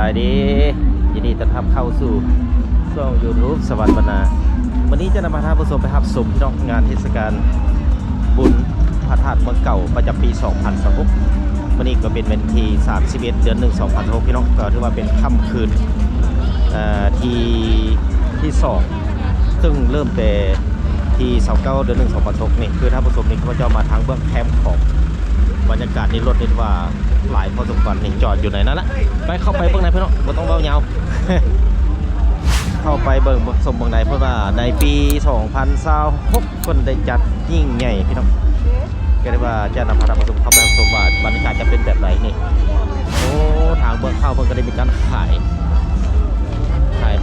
ายดียินดีต้อนรับเข้าสู่ช่อง YouTube สวรรค์บรรณาวันนี้จะนำมาท่านผู้ชมไปรับชมพี่น้องงานเทศกาลบุญพระธาตุเมืองเก่าประจำปี 2026 วันนี้ก็เป็นวันที่ 31 เดือน 1 2026พี่น้องก็ถือว่าเป็นค่ำคืนที่2ซึ่งเริ่มแต่ที่29 เดือน 1 2026นี่คือท่านผู้ชมนี่เขาจะมาทางเบื้องแคมป์ของบรรยากาศในรถนี่ว่าหลายพอสมควรนี่จอดอยู่ไหนนั่นละไปเข้าไปเบื้องในพี่น้องไม่ต้องเบาเงา เข้าไปเบิ่งสมเบื้องในเพราะว่าในปี2026คนได้จัดยิ่งใหญ่พี่น้องก็ได้ว่าจะนำพาท่านผู้ชมเข้าไปชมว่าบรรยากาศจะเป็นแบบไหนนี่โอ้ทางเบื้องเข้าเพิ่นก็ได้มีการขาย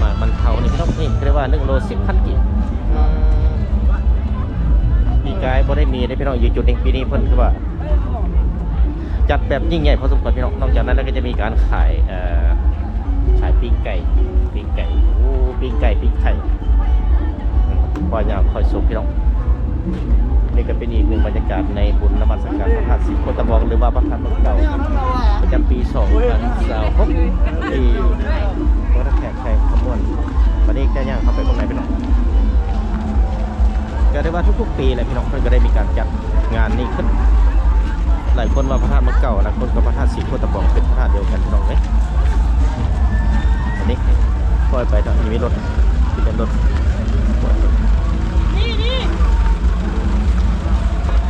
มามันเท่านี่พี่น้องนี่เรียกว่า1 โล 10 พันกิปีกายบ่ได้มีได้พี่น้องอยู่จุดนี้ปีนี้เพิ่นคือว่าจัดแบบยิ่งใหญ่พอสมควรพี่น้องนอกจากนั้นแล้วก็จะมีการขายปิ้งไก่โอ้ปิ้งไก่ปิ้งไข่ปอยาวคอยสุกพี่น้องนี่ก็เป็นอีกหนึ่งบรรยากาศในบุญนมัสการพระธาตุศรีโคตะบองหรือว่าพระธาตุเมืองเก่าประจำปี2026ที่วัดแขกชัยขมวนวันนี้จะย่างเข้าไปตรงไหนพี่น้องก็ได้ว่าทุกๆปีเลยพี่น้องเพิ่นก็ได้มีการจัดงานนี้ขึ้นหลายคนว่าพระธาตุเมืองเก่าหลายคนก็พระธาตุศรีโคตะบองเป็นพระธาตุเดียวกันพี่น้องเลยอันนี้ปล่อยไปทางนี้มีรถที่เป็นรถ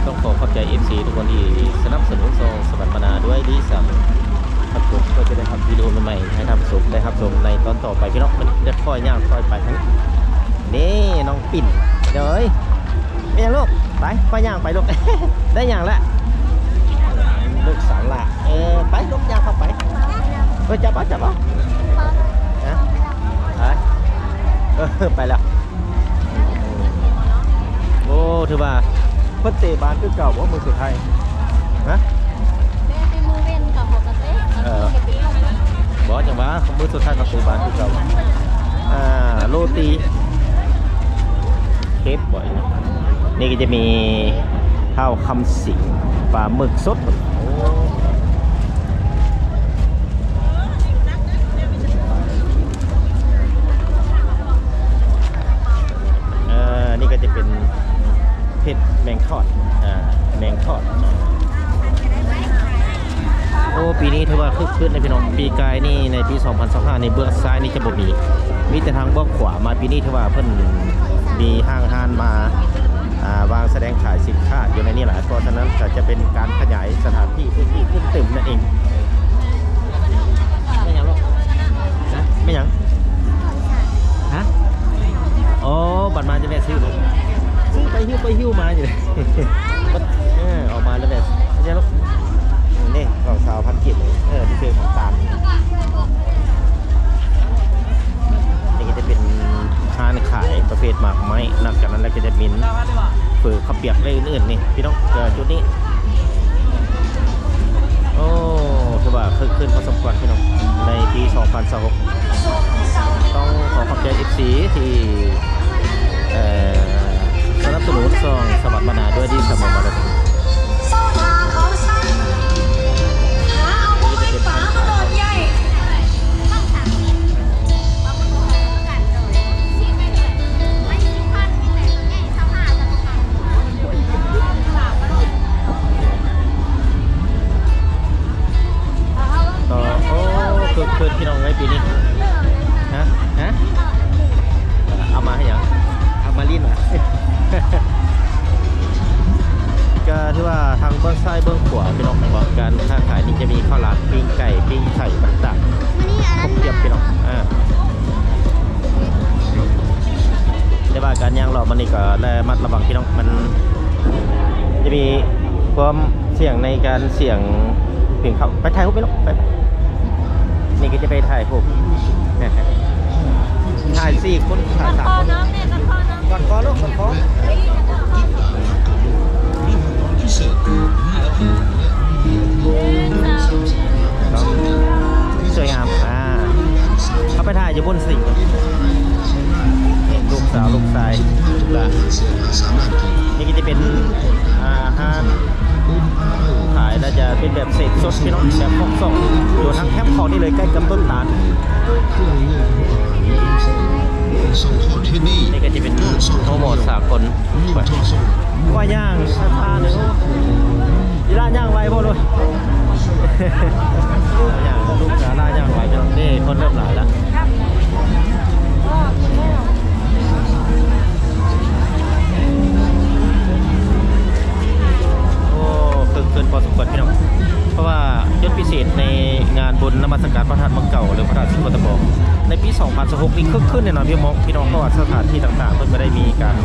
ต้องขอขอบใจ FC ทุกคนที่สนับสนุนส่งสวรรค์บรรณาด้วยดีสั่งครับผมก็จะได้ทำวิดีโอใหม่ๆให้ทำสุขได้ครับชมในตอนต่อไปพี่น้องมันจะค่อยย่างค่อยไปทั้งนี่น้องปิ่นเดี๋ยวไม่ยังลูกไปย่างไปลูก ได้ย่างละลูกสาวละไปลูกย่างเข้าไปจับป่ะนะไปแล้วโอ้ถือว่าเพิ่นเตะบานคือเก่าว่ามือสุดท้ายฮะเป็นมือเว้นกับปกติบอกจังว่ามือสุดท้ายกับเตะบานคือเก่าโรตีเคฟบ่อยนี่ก็จะมีข้าวคำสิงปลาหมึกสดนี่ก็จะเป็นเผ็ดแมงทอดแมงทอดโอ้ปีนี้ถือว่าคึกคืนในพี่น้องปีกายนี่ในปี2025ในเบื้องซ้ายนี่จะบ่มีแต่ทางเบื้องขวามาปีนี้ถือว่าเพิ่นมีห้างห้านมาวางแสดงขายสินค้าอยู่ในนี้หลายเพราะฉะนั้นจะเป็นการขยายสถานที่พื้นที่ขึ้นตึมนั่นเองไม่ยังหรอกนะไม่ยังฮะอ๋อบัตรมาจะแม่ซื้อเลยซื้อไปหิ้วมาอยู่เลยออกมาแล้วแบบนี่ลูกนี่ของสาวพันกิจที่เป็นของตาลนี่ก็จะเป็นร้านขายประเภทหมากไม้หลังจากนั้นแล้วก็จะมีฝือข้าวเปียกอะไรอื่นๆนี่พี่น้องจุดนี้โอ้คือว่าขึ้นพอสมควรพี่น้องในปี2026ต้องขอขอบใจ FC ที่สนับสนุนส่งสวรรค์บรรณาด้วยดีเสมอมาเลยคืนพี่น้องไว้ปีนี้ฮะเอามาให้ยังเอามาลิ้นก็ที่ว่าทางเบื้องซ้ายเบื้องขวาพี่น้องบอกการค้าขายนี่จะมีข้าวหลามปิ้งไก่ปิ้งไข่ต่างๆครบเทียบพี่น้องแต่ว่าการย่างหล่อมันนี่ก็ได้มัดระวังพี่น้องมันจะมีความเสี่ยงในการเสี่ยงเพียงเขาไปถ่ายรูปพี่น้องไปนี่ก็จะไปถ่ายผมถ่าย4 คนถ่าย3 คนก่อนคอลูกก่อนคอสวยงามเขาไปถ่ายอยู่บนสิ่งนี่ลูกสาวลูกชายนี่ก็จะเป็นอาหารขายและ จะเป็นแบบเศษสดพี่น้องแบบของส่งอยู่ทางแคมป์ของนี่เลยใกล้กับต้นตาลนี่ก็จะเป็นโทโมสากลว่าย่างชาพาเนี่ยยีราย่างไวพ่อเลยย่างลูกกาล่าย่างไวจังนี่คนเริ่มหลายแล้วโอ้เกินพอสมควรพี่น้องเพราะว่ายศพิเศษในงานบุญนมัสการพระธาตุเมืองเก่าหรือพระธาตุสิงห์ตะบองในปี 2016 นี้ขึ้นแน่นอนพี่น้องเพราะว่าสถานที่ต่างๆเพิ่นก็ได้มีการ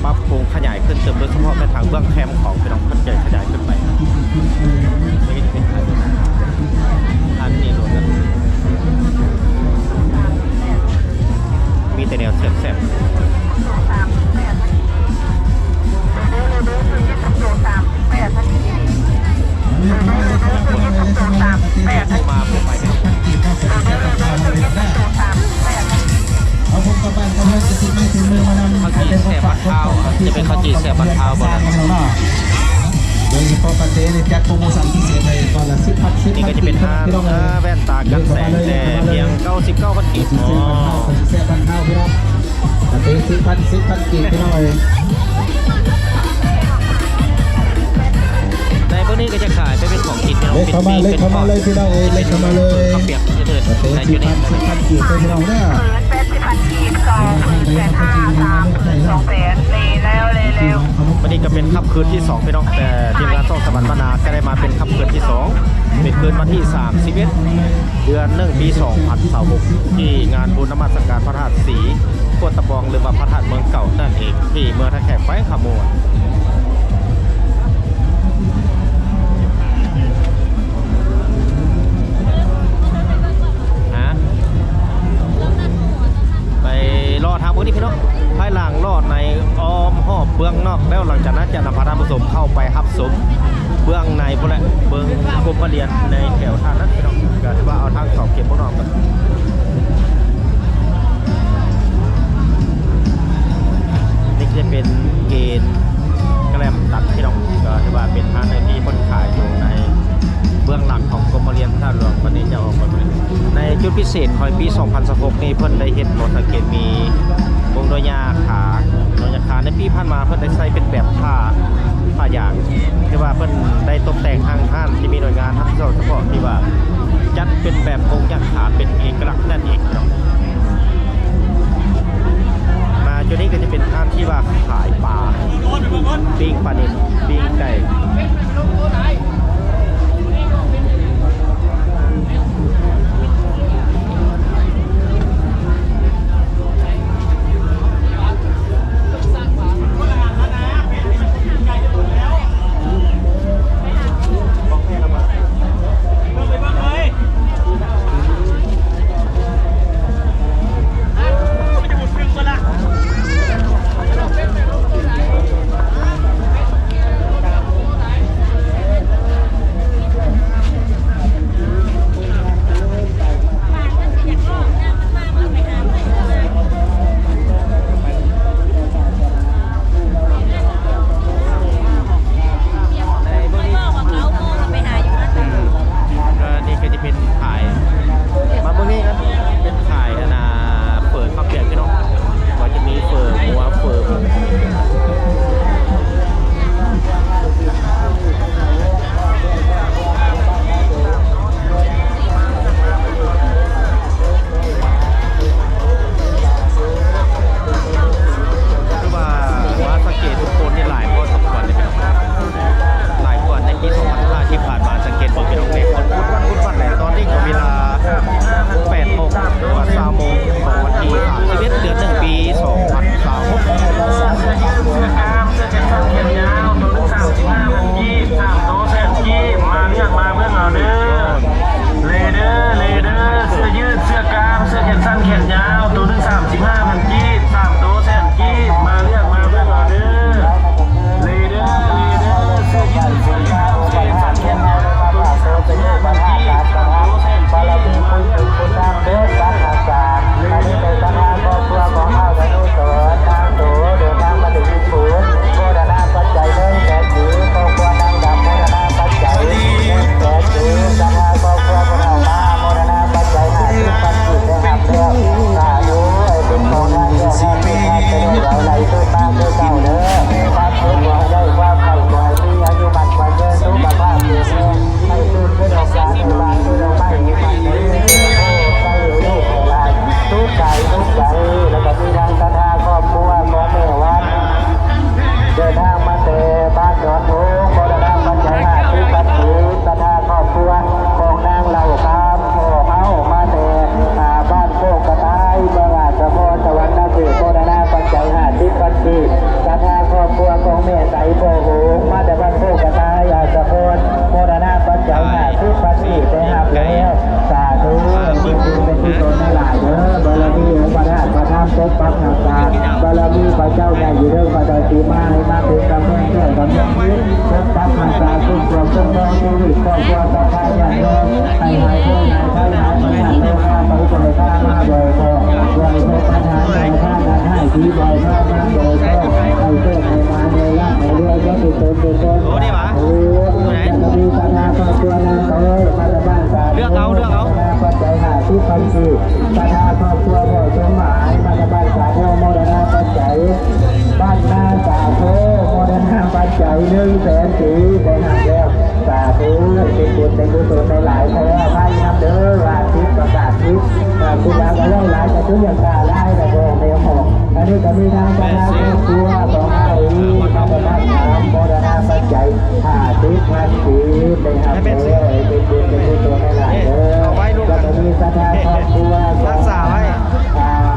ปรับปรุงขยายขึ้นเติมโดยเฉพาะในทางเบื้องแคมป์ของพี่น้องเพิ่นจะขยายขึ้นไปไม่ได้เป็นอันนี้รวมกันมีแต่แนวแซ่บมาพวกไปเนี่ยเอาผมกลับบ้านกำลังจะติดไม้ติดมือมานำ ข้าวจี่แซ่บบัดเท้าจะเป็นข้าวจี่แซ่บบัดเท้าบ่นะ โดยเฉพาะประเทศในจัดโปรโมชั่นพิเศษเลยก่อนละ10,000 นี่ก็จะเป็นแว่นตากันแสงแต่เพียง99,000 กีบอ๋อ แซ่บบันเท้าพี่น้องประเทศ10,000 กีบพี่น้องเลย ในพวกนี้ก็จะขายไปเป็นของกินพี่น้อง เล็กเข้ามาเลยพี่น้องเล็กเข้ามาเลย ข้าวเปียกจะเดิน ประเทศ ในอยู่นี่ 10,000 กีบพี่น้องเนี่ย 80,000 กีบ2,500,000 3,200,000เลยแล้วเลยเร็ว วันนี้ก็เป็นค่ำคืนที่2พี่น้องแต่ทีมงานส่องสวรรค์บรรณาก็ได้มาเป็นค่ำคืนที่2เป็นคืนวันที่31เดือน1ปี2026ที่งานบุญนมัสการพระธาตุศรีโคตรตะบองหรือว่าพระธาตุเมืองเก่านั่นเองที่เมืองท่าแขกแขวงขมวนไปรอทางพวกนี้พี่น้องภายหลังรอดในอ้อมหอบเบื้องนอกแล้วหลังจากนั้นจะนำพระธาตุผสมเข้าไปฮับสมเบื้องในพวกแหละเบื้องกรมเรียนในแถวทางนั้นพี่น้องก็ถือว่าเอาทางสอบเก็บพวกน้องกันนี่จะเป็นเกณฑ์แกลมตัดพี่น้องก็ถือว่าเป็นทางในที่คนขายอยู่ในเบื้องหลังของกรมเรียนพระธาตุหลวงวันนี้จะออกมาในจุดพิเศษคอยปี 2016นี้เพิ่นได้เห็นรถสังเกตมีวงโดยาขาในปีผ่านมาเพิ่นได้ใส่เป็นแบบผ้าอย่างที่ว่าเพิ่นได้ตกแต่งทางห้างที่มีหน่วยงานทั้งเฉพาะที่ว่าจัดเป็นแบบวงยาขาเป็นเอกลักษณ์นั่นเองเนาะมาจุดนี้ก็จะเป็นห้างที่ว่าขายปลาปิ้งปลาเน็ตปิ้งไก่ ตัวเครื่องมือชีวิตครอบครัวต่อไปอย่างเดิมให้หายผู้หายใช้หายปัญหาเรื่องการไปบริการมาโดยก็ไว้ในปัญหาในท่านั้นให้ที่บ่อยมากมาโดยก็ให้เพื่อนให้มาในร่างในเรื่องก็ติดตัวติดตัว โอ้นี่หวะ โอ้ยจะมีปัญหาครอบครัวนำตัวมาบ้านสา เลือกเอาปัจจัยหาที่พันสี่ปัญหาครอบครัวบ่อยจนหมายมาบ้านสาเทวโมดนาปัจจัยบ้านนาสาโทโมดนาปัจจัย100,000ได้หักแล้วสาธุเป็นบุญเป็นกุศลในหลายเพราะว่าพายนำเด้อว่าทิพย์ประกาศทิพย์คุณยาก็เล่าหลายแต่ทุกอย่างกาได้แต่ก็ไม่หอกอันนี้ก็มีทางปัญหาครอบครัวของเราอีกมาบ้านสามโมดนาปัจจัย50,000ได้หักแล้วเป็นบุญเป็นกุศลในหลายเด้อแล้วก็มีสถานครอบครัว รักษาไว้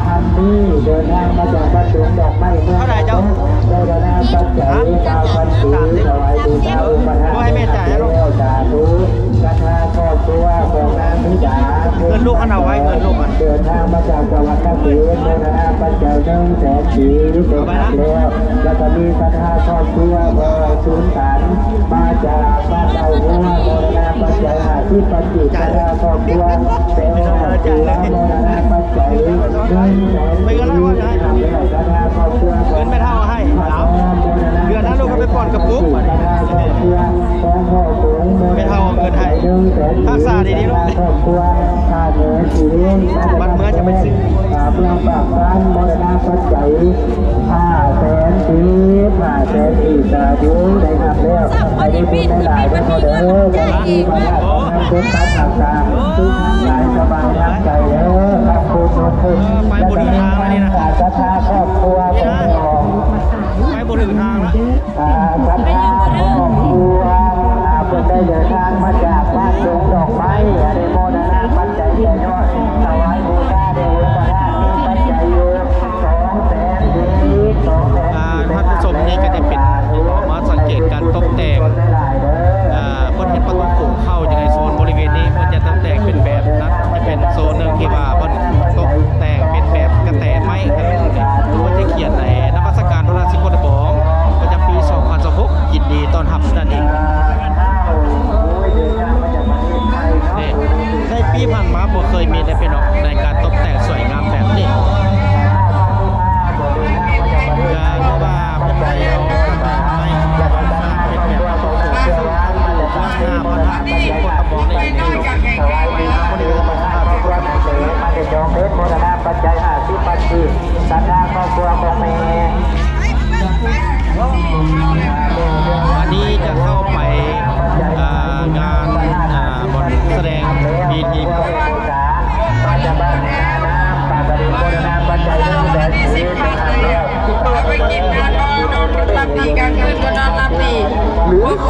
ฮันนี่เดินทางมาจากบ้านสวนดอกไม้เมืองได้เดินทางปัจจัยชาวพันธุ์ถวายบูชาอุปทานสาธุคาถาครอบครัวของนางธิดาเดินทางมาจากจังหวัดกาฬสินธุ์เดินทางปัจจัย100,000เป็นแล้วแล้วก็มีคาถาครอบครัวของสุนทรมาจากบ้านเต่าหัวเดินทางปัจจัย50,000คาถาครอบครัวเป็นเดินทางปัจจัยไปกันแล้วว่าจะให้เงินไม่เท่าให้เอาเดือนนั้นลูกก็ไปป่อนกระปุกไม่เท่าเงินให้รักษาดีๆลูกบัตรเมื่อจะไปซื้อเมืองปากบ้านมรณะปัจจัย500,000อีกสาธุได้ครับแล้วให้ได้บุญได้หลายได้พอเด้อที่มาได้คนตัดหักตาทุกท่านหลายสบายทั้งใจเด้อครับคุณไปบุญทางแล้วนี่นะ ศรัทธาครอบครัวของ ไปบุญทางแล้ว ศรัทธาครอบครัวเพื่อได้เดินทางมาจากบ้านดงดอกไม้อนุโมทนาปัจจัยแก่ยอดถวายบูชาเดชพระธาตุมีปัจจัยอยู่200,000ท่านผู้ชมนี่ก็จะเป็นมาสังเกตการตกแต่งคนเห็นประตูโขงเข้าอยู่ในโซนบริเวณนี้มันจะตกแต่งเป็นแบบนั้นจะเป็นโซนหนึ่งที่ว่ามันตกแต่งเป็นแบบกระแตไม้ก็จะเขียนในนมัสการพระราชินีบองประจำปี 2026 ยินดีต้อนรับนั่นเองในปีผ่านมาบ่เคยมีได้เป็นในการตกแต่งสวยงามแบบนี้เพราะว่าเป็นไปเอาไม่เป็นแบบว่าต้องถูกวัดหน้าพระธาตุที่คนตะบองในนี้ถวายไว้นะคนอื่นมาทำตัวหนังสือมาจะจองเพชรโมทนาปัจจัย50,000ศรัทธาครอบครัวของแม่อันนี้จะเข้าไปงานบนแสดงมีทีมมาจากบ้านนาน้ำปากกระดิ่งโมทนาปัจจัย100,000นะครับไปกินกันนอนรับดีกลางคืนก็นอนรับดี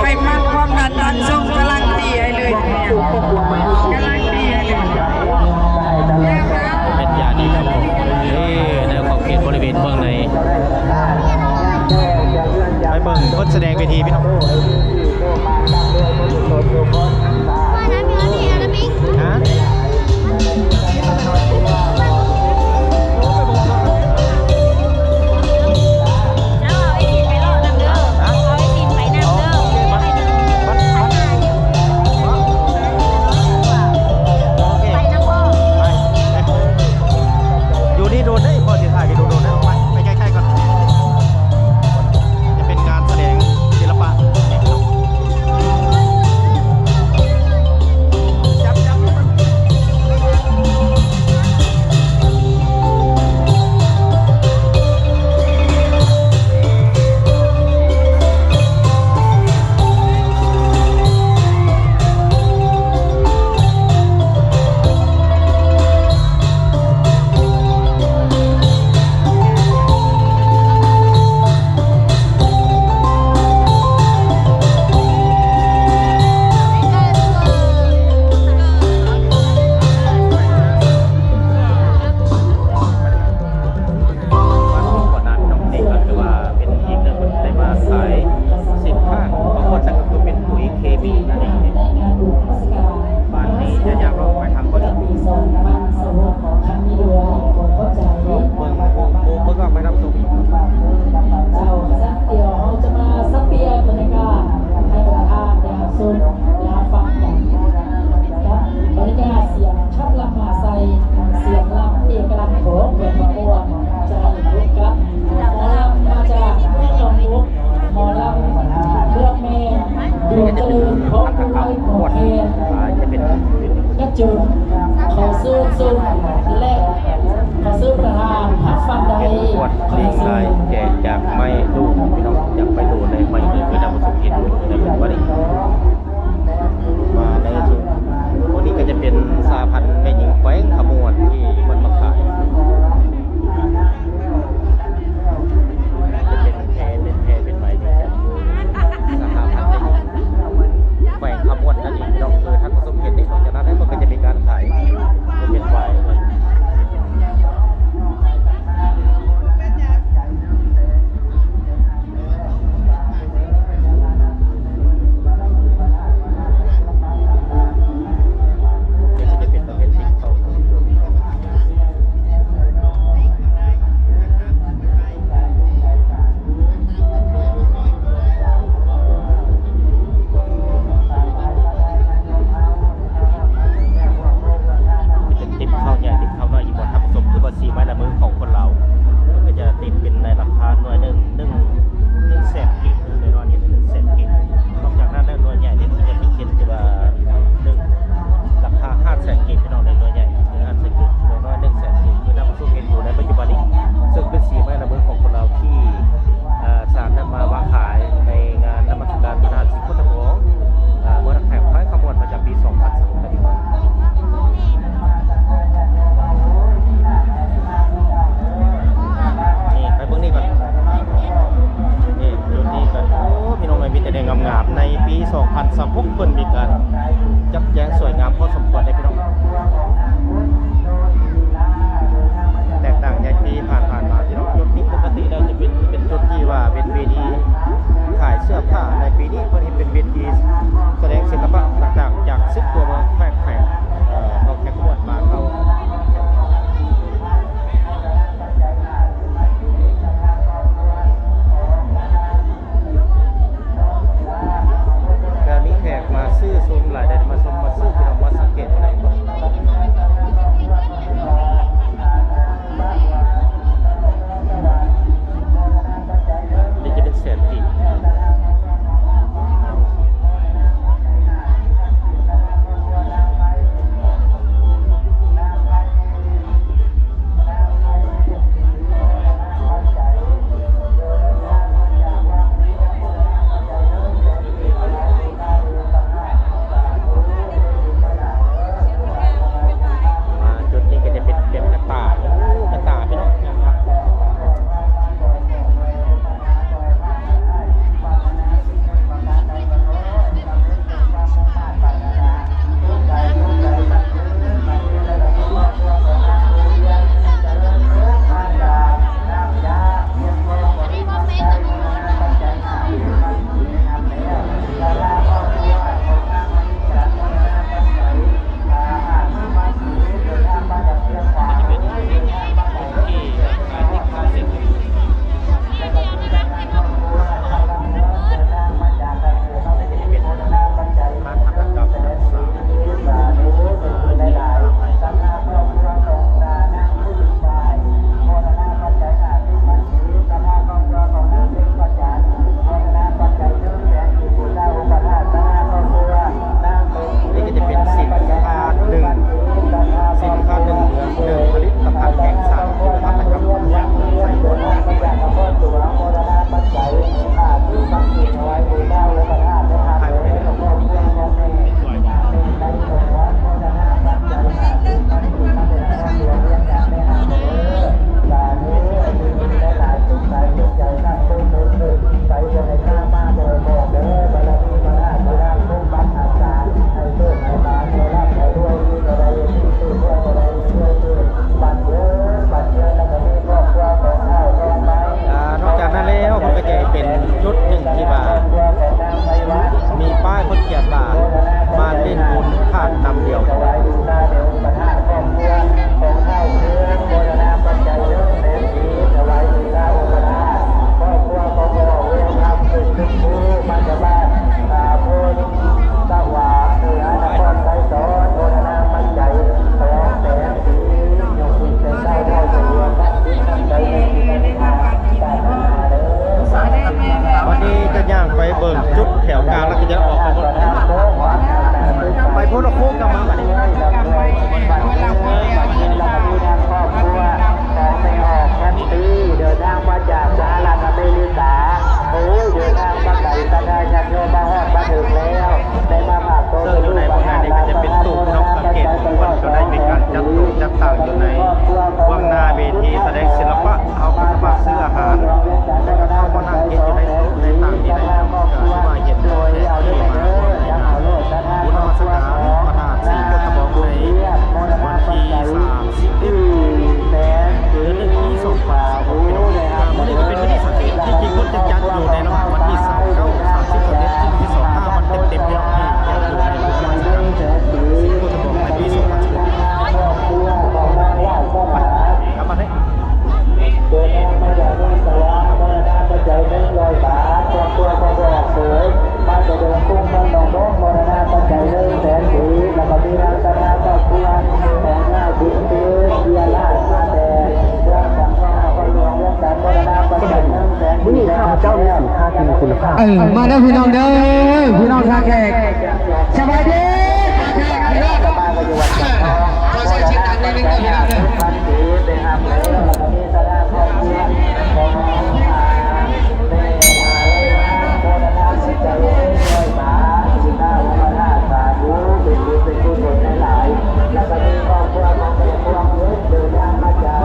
ไปมากความดันดันส่งกำลังดีให้เลยกำลังดีให้เลย เป็นยาดีครับผมนี่ในขอบเขตบริเวณเมืองในไปเบิ่งคนแสดงเวทีพี่น้องฮะอยู่นี่โดนได้พอสิถ่ายไปดูโดนได้ลงไปใกล้ๆก่อนจะเป็นการแสดงศิลปะ ดจะเป็น ก็จุดขอซื้อซุ้มแรกขอซื้อประธานทับฟันใด เป็นขวด ขอ ลิง ซื้ ลายแจกจากไม้ดูพี่น้องอยากไปดูในไม้เลยคือดาวสุกินในวันนี้มาในส่วนวันนี้ก็จะเป็นสาพันธ์แม่หญิงแขวงขมวดที่มันมาขายจะเป็นแพเป็นไม้ที่จะสหพันธ์แม่หญิงแขวงขมวดนั่นเองพี่น้องคือท่านผสมเห็นนี่หลังจากนั้นมันก็จะมีการขายจะเป็นไว้ มาเด้อพี่น้องเด้อพี่น้องทางแขกสบายดีขอใส่ชิ้นนั้นนิดนึงพี่น้องเด้อ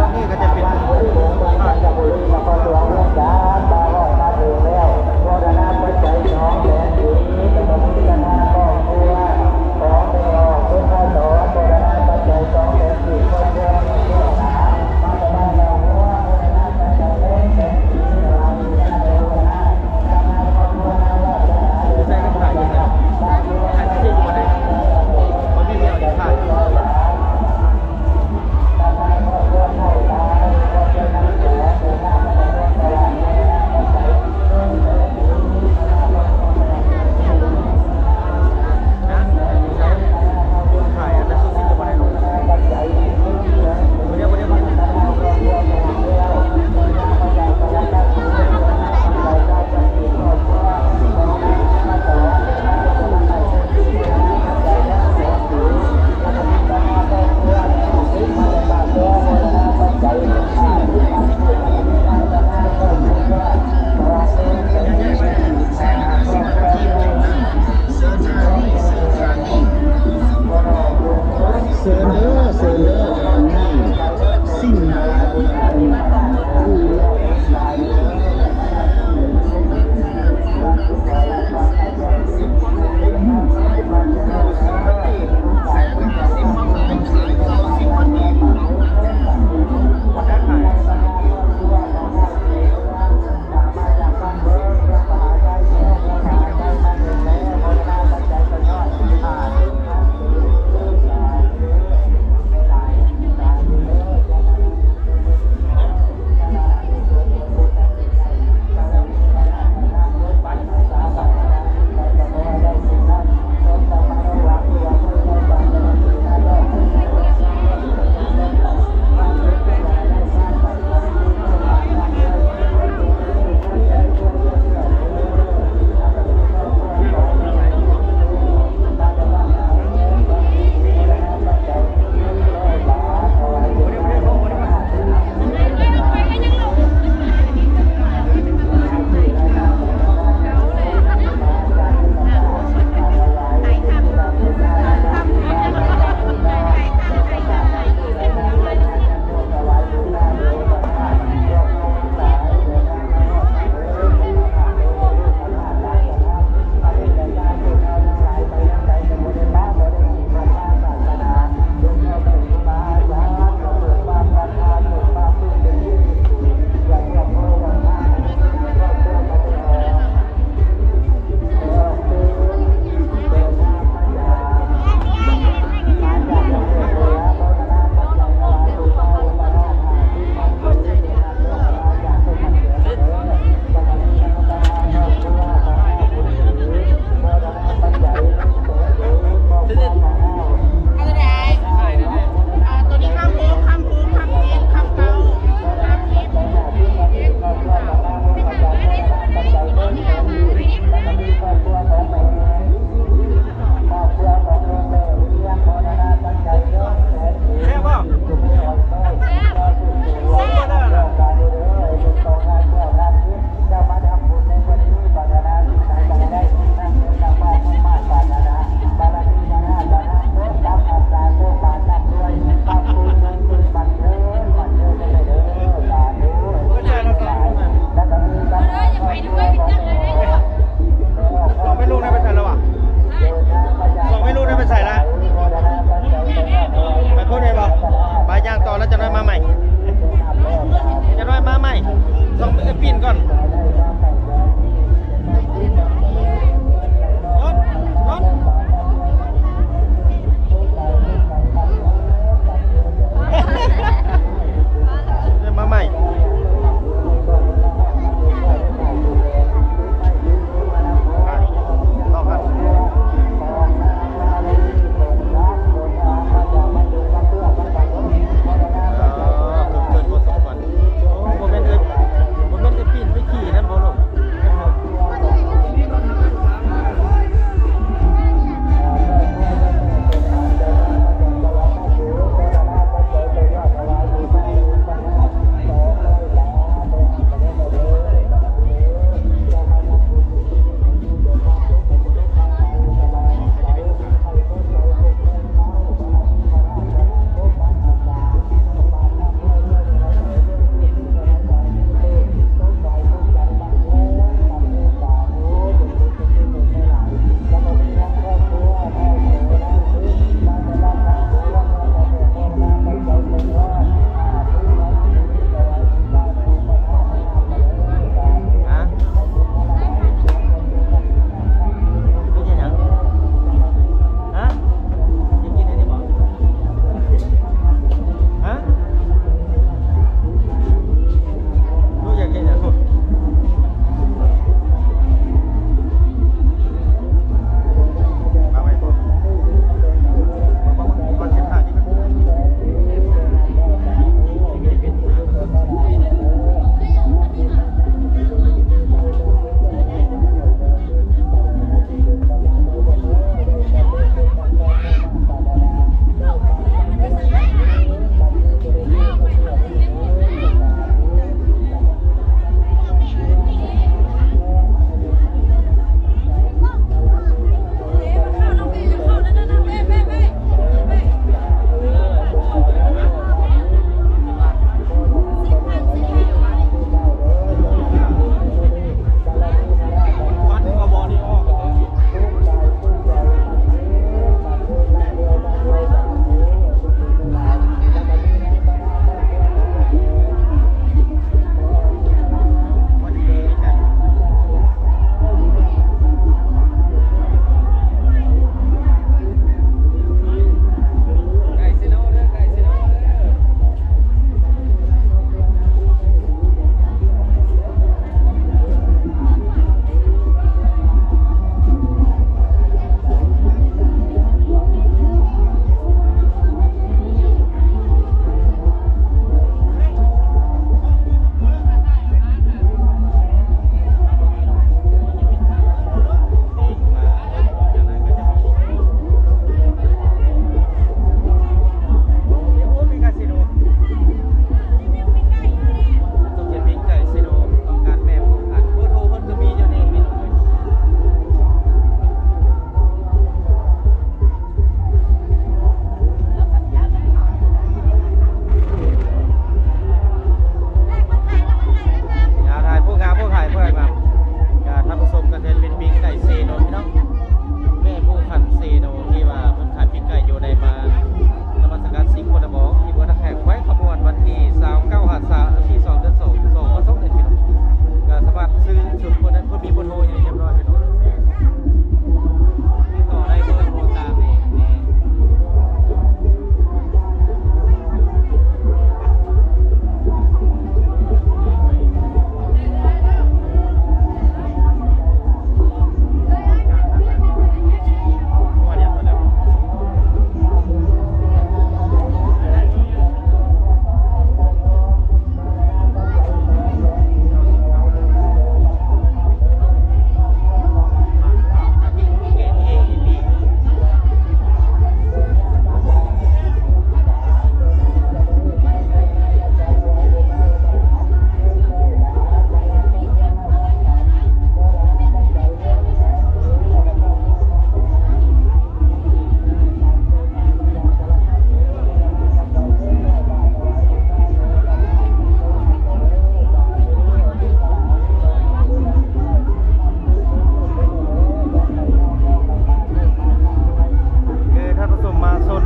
นี่ก็จะเป็น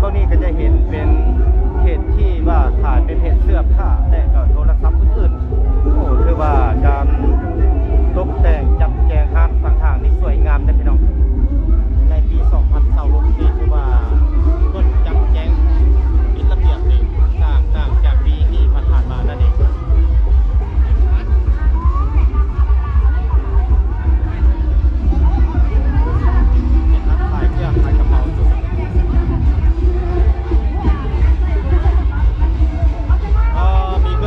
วกนี้ก็จะเห็นเป็นเพจที่ว่าขายเป็นเพจเสื้อผ้าและก็โทรศัพท์อื่นๆโอ้คือว่าการตกแต่งจัดแจงห้างต่างๆนี่สวยงามนะพี่น้องในปี2026นี่คือว่าต้นจัดแจงเป็นระเบียบนี่ต่างจากปีที่ผ่านๆมานั่นเองเป็นร้านขายเสื้อขายกระเป๋าอยู่มีเพื่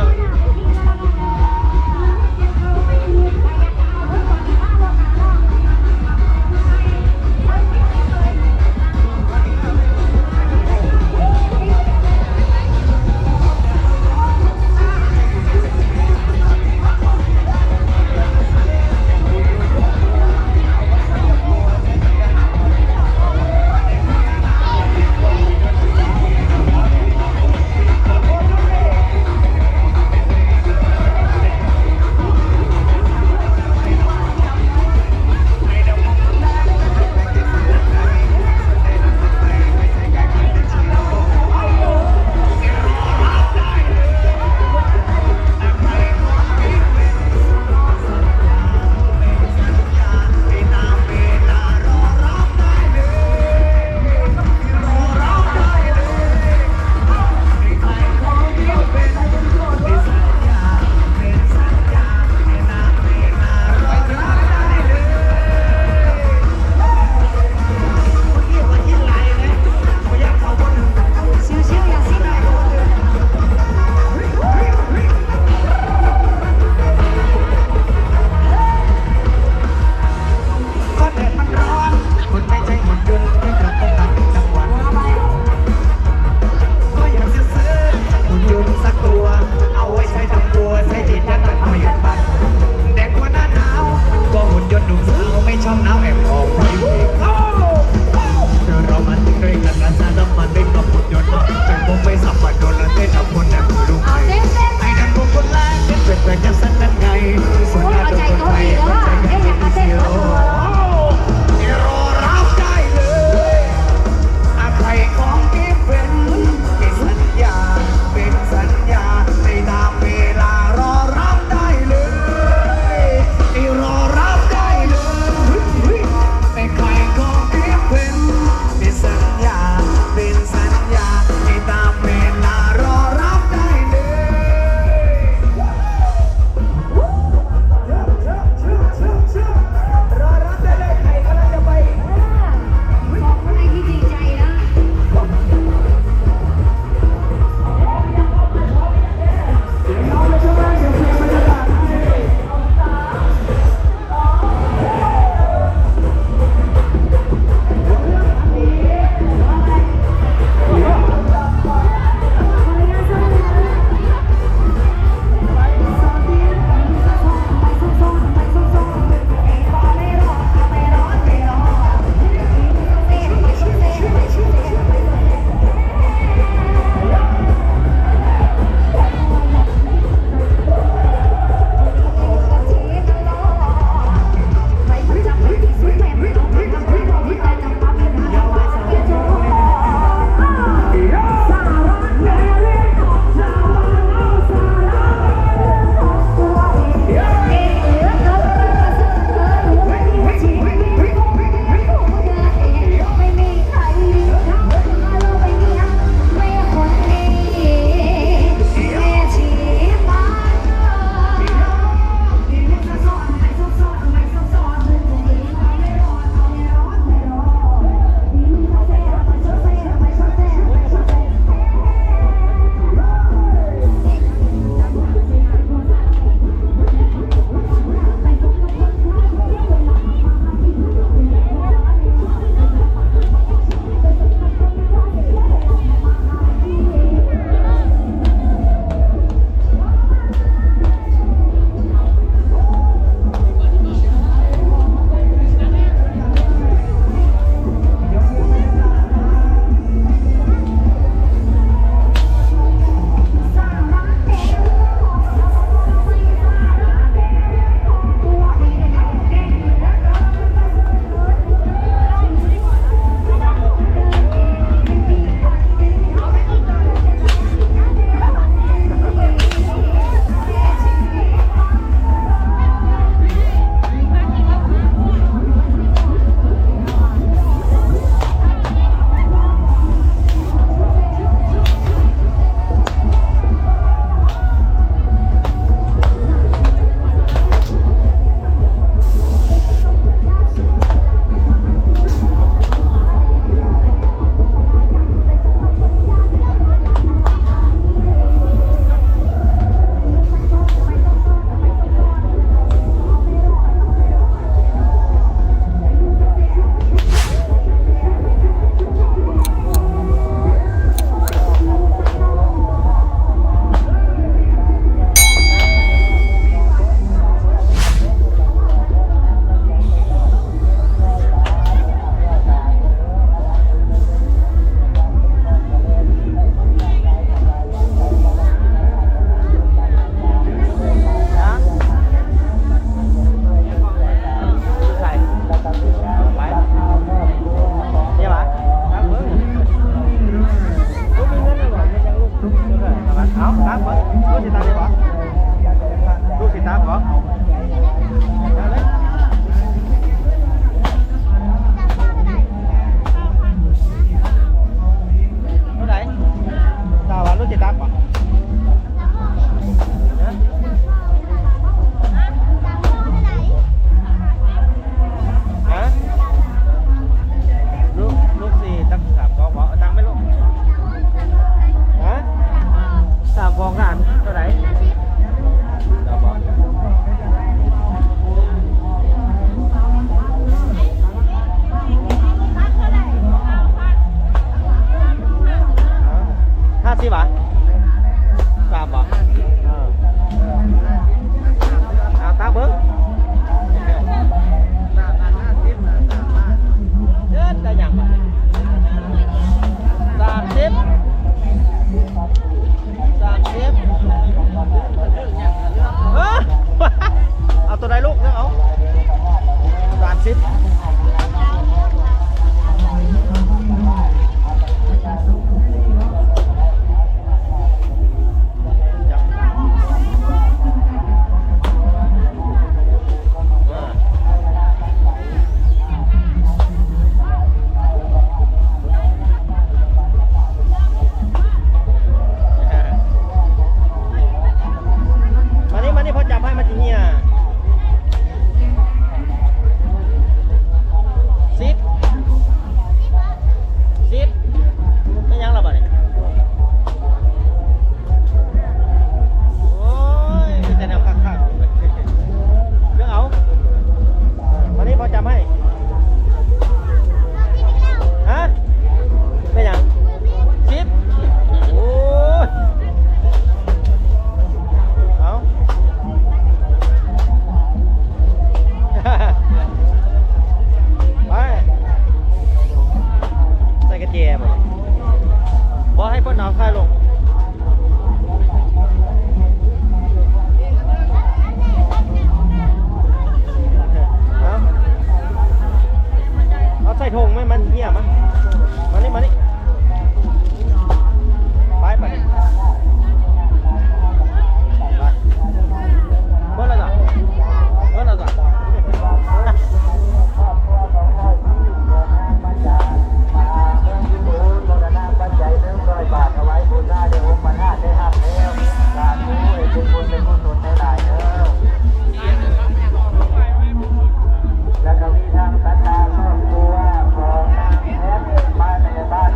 30บาท3บ่ตาเบิ้งเดินได้ยังบ่30เอาตัวใดลูกเลือกเอา30มานี่พอจับให้มันจะเหี้ย10ไม่ยังหรอบ่เนี่ยโอ้ยมีแต่แนวคักๆเลือกเอามานี่พอจับให้ฮะไม่ยัง10โอ้ยเอาไปใส่กระเจี๊ยบบอกให้พ่นน้ำคลายลงเอาใส่ถุงไหมมันเหี้ยมั้ยมานี่ไปเพิ่นละจ้ะบาทเอาไว้บูชาเดี๋ยวมันห้าได้ห้าแล้วสาธุเป็นบุญเป็นกุศลในหลายเด้อแล้วก็มีทางศรัทธาครอบครัวของนางแพทย์มาในบ้าน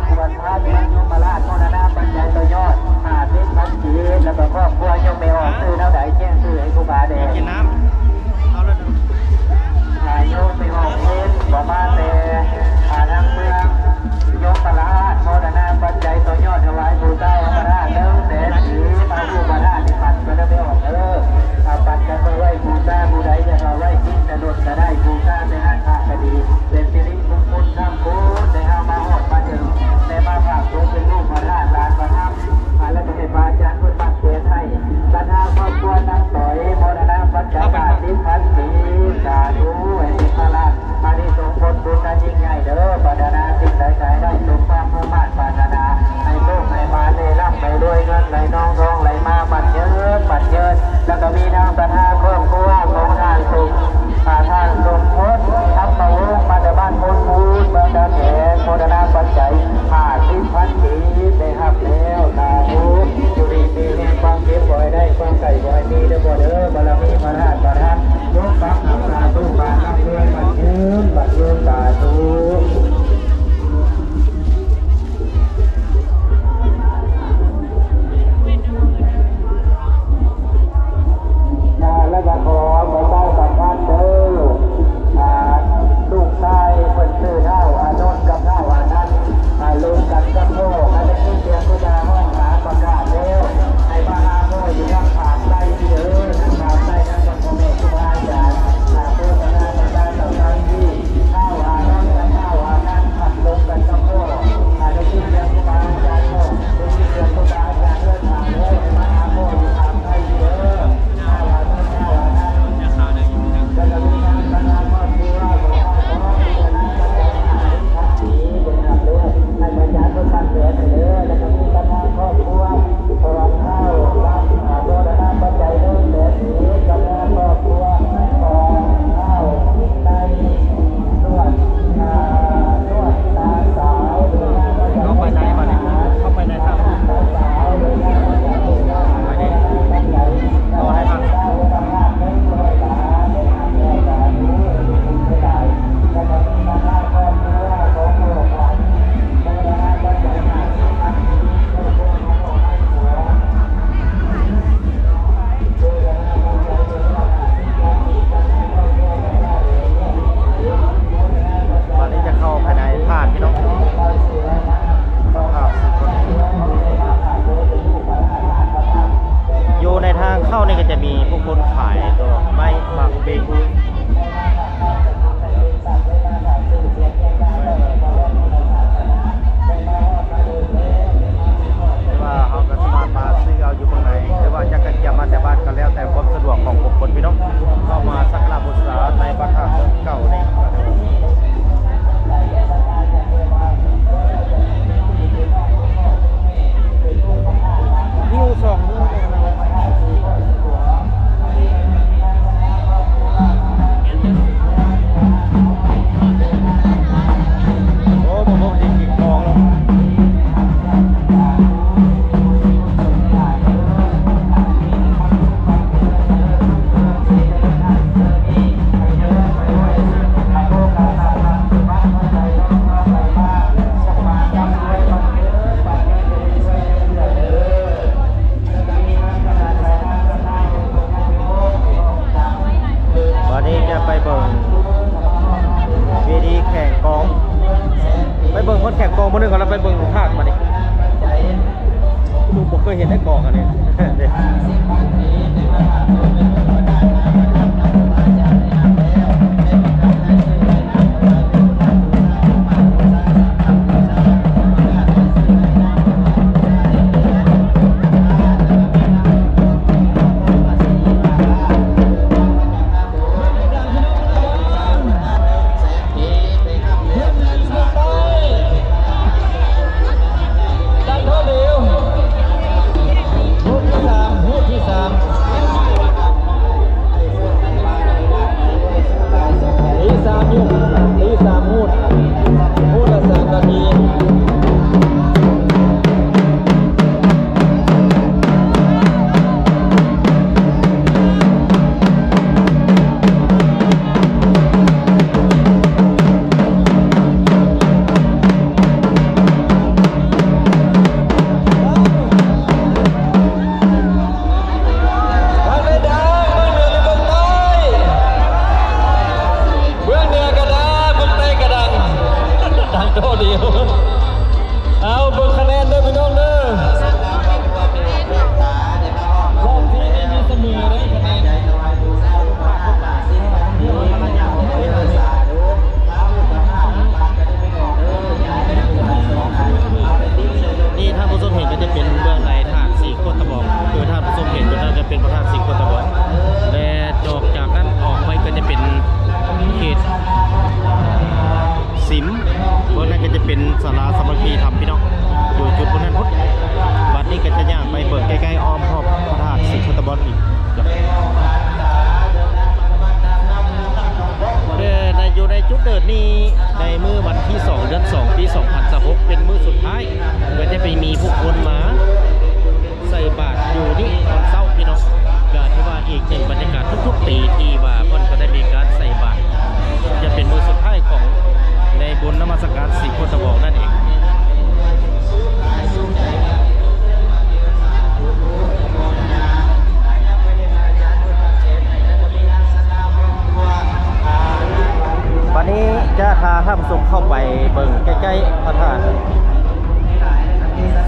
ท่านผู้ชมเข้าไปเบิ่งใกล้ๆพระธาตุ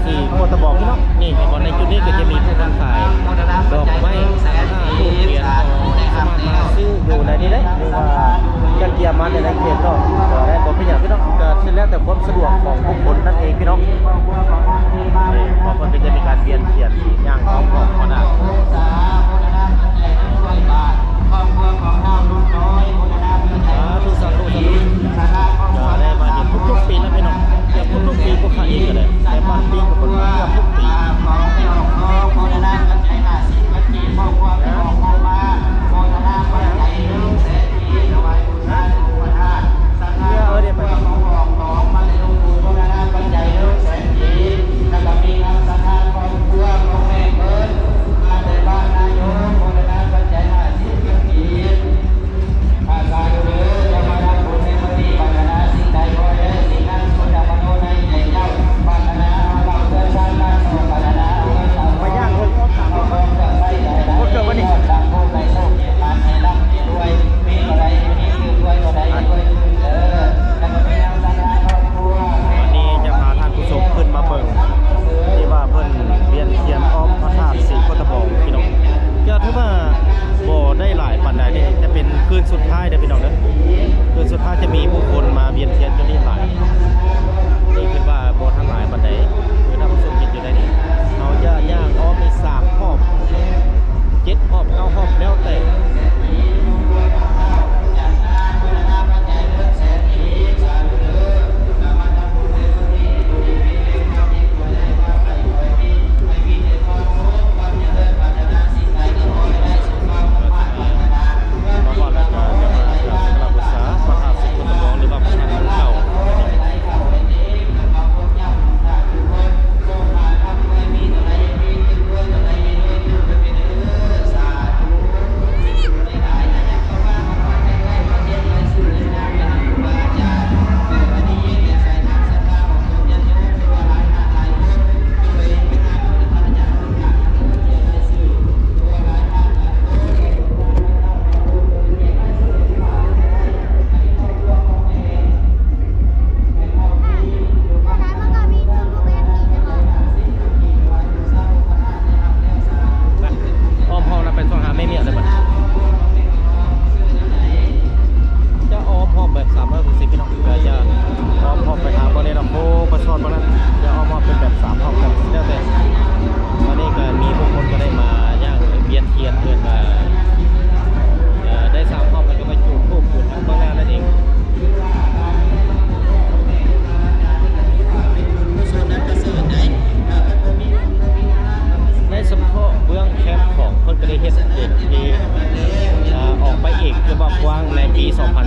สี่โคตรบอกพี่น้องนี่ในวันในจุดนี้ก็จะมีผู้คนขายดอกไม้สังฆทานทูบเทียนสามารถมาซื้ออยู่ในนี้ได้หรือว่าจะเกี่ยมมาในเขตก็ได้บอกพี่อย่างพี่น้องก็เสร็จแล้วแต่ความสะดวกของบุคคลนั่นเองพี่น้องพอคนจะมีการเวียนเทียนย่างของพระธาตุทุกสังทุกจะได้มาเห็นทุกๆปีแล้วพี่น้องเกือบทุกๆปีพวกข้าเองก็ได้แต่บ้านปีกับคนเกือบทุกปีเ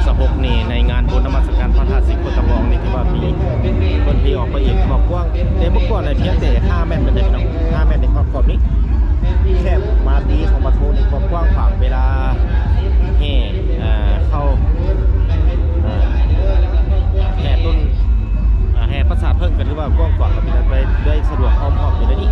2566นี่ในงานบุญนมัสการพระธาตุสิงห์โคตะบองนี่ที่ว่ามีคนที่ออกไปอีกบอกกว้างแต่เมื่อก่อนเนี่ยเพียงแต่5 เมตรเป็นได้พี่น้อง5 เมตรในขอบนี้แคบมาดีของมาโทนี่ความกว้างขวางเวลาแห่เข้าแห่ต้นแห่ประสาทเพิ่งกันหรือว่ากว้างขวางกับพี่น้องไปได้สะดวกอ้อมๆอยู่ได้นี่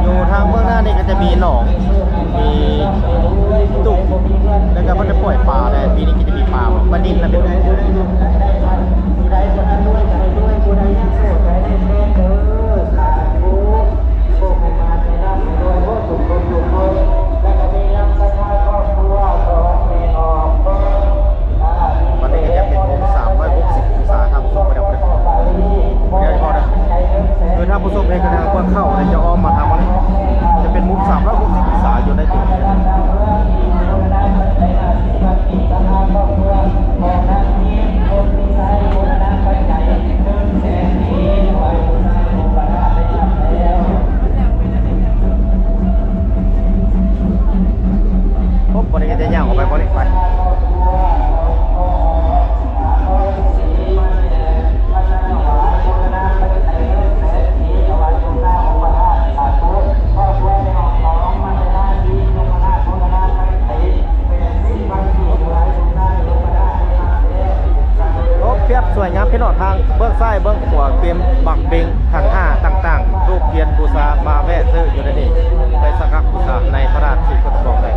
อยู่ทางเบื้องหน้านี่ก็จะมีหนองมีตุ่มแล้วก็มันจะปล่อยปลาได้ปีนี้ก็จะมีปลาปลานิ่มนะเป็นถ้าผู้ชมเองก็ได้ว่าเข้าจะอ้อมมาทำอะไรจะเป็นมุก360 องศาอยู่ในจุดนี้ปุ๊บบริการจะย่างออกไปบริการไปสวยงามพี่น้องทางเบื้องซ้ายเบื้องขวาเตรียมบักเบงขันห้าต่างๆรูปเทียนบูชามาแวะซื้ออยู่ในนี้ไปสักการะบูชาในพระราชสิงห์โคตะบองเลย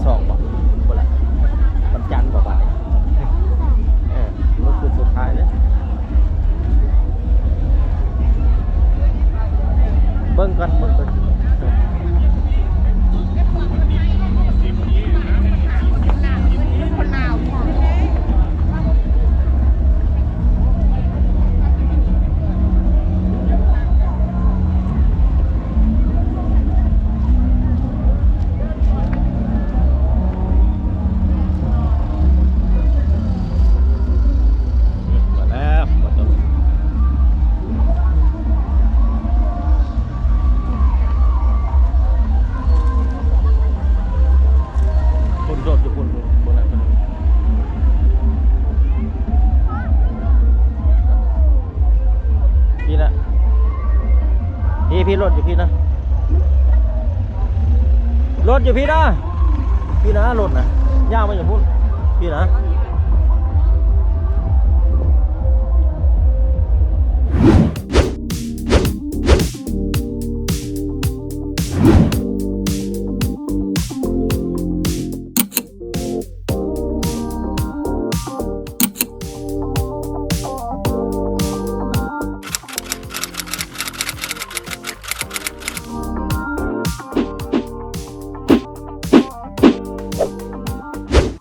สองบอกบ่ละวันจันทร์บ่บ่ายมันคือสุดท้ายเลยเบิ่งก่อนพี่รถอยู่พี่นะรถอยู่พี่นะรถนะย่างมาอยู่พุ่นพี่นะ